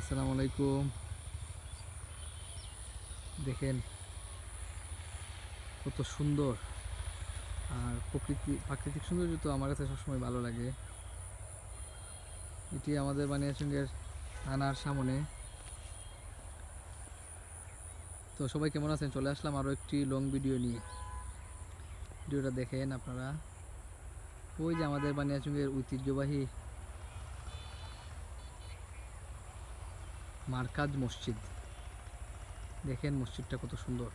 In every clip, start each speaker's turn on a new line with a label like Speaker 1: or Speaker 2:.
Speaker 1: আসসালামু আলাইকুম। দেখেন কত সুন্দর। আর প্রাকৃতিক সৌন্দর্য তো আমার কাছে সবসময় ভালো লাগে। এটি আমাদের বানিয়াচুঙ্গের থানার সামনে। তো সবাই কেমন আছেন? চলে আসলাম আরও একটি লং ভিডিও নিয়ে। ভিডিওটা দেখেন আপনারা। ওই যে আমাদের বানিয়াচুঙ্গের ঐতিহ্যবাহী মারকাজ মসজিদ। দেখেন মসজিদটা কত সুন্দর।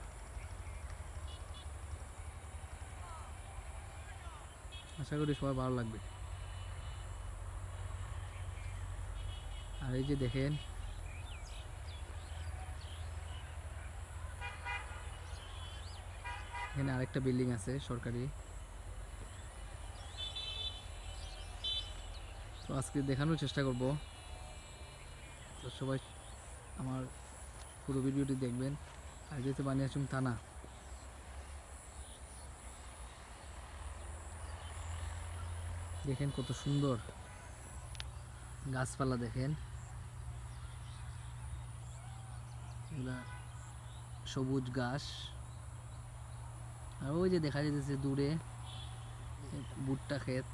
Speaker 1: আশা করি সবার ভালো লাগবে। আর এই যে দেখেন এখানে আরেকটা বিল্ডিং আছে সরকারি। তো আজকে দেখানোর চেষ্টা করব। তো সবাই আমার পুরো ভিডিওটি দেখবেন। আর যেতে বানিয়াচুং থানা। দেখেন কত সুন্দর গাছপালা, দেখেন এগুলা সবুজ ঘাস। আর ওই যে দেখা যাচ্ছে দূরে ভুট্টা ক্ষেত।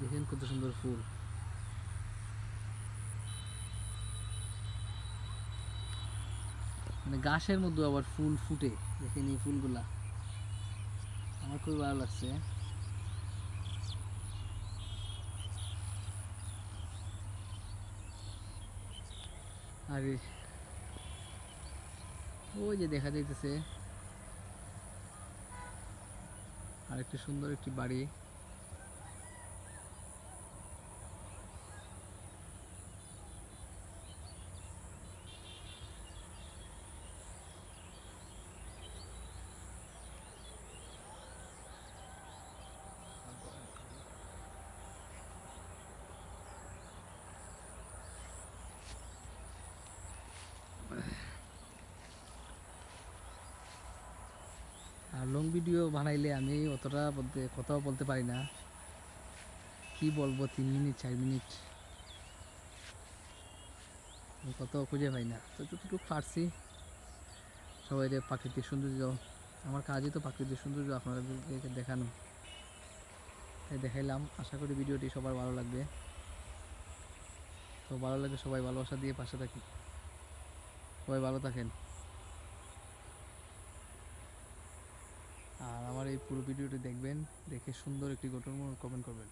Speaker 1: দেখেন কত সুন্দর ফুল। মানে গাছের মধ্যে আবার ফুল ফুটে। দেখেন এই ফুলগুলা আমার খুব ভালো লাগছে। আর ওই যে দেখা যাইতেছে আর একটি সুন্দর একটি বাড়ি। আর লং ভিডিও বানাইলে আমি অতটা কথাও বলতে পারি না। কি বলবো, 3 মিনিট 4 মিনিট কথাও খুঁজে পাই না। তো যতটুকু পারছি সবাই প্রাকৃতিক সৌন্দর্য, আমার কাজই তো প্রাকৃতিক সৌন্দর্য আপনাদেরকে দেখানো, তাই দেখাইলাম। আশা করি ভিডিওটি সবার ভালো লাগবে। তো ভালো লাগে সবাই ভালোবাসা দিয়ে পাশে থাকি। সবাই ভালো থাকেন। আর আমার এই পুরো ভিডিওটি দেখবেন, দেখে সুন্দর একটি গঠনমূলক কমেন্ট করবেন।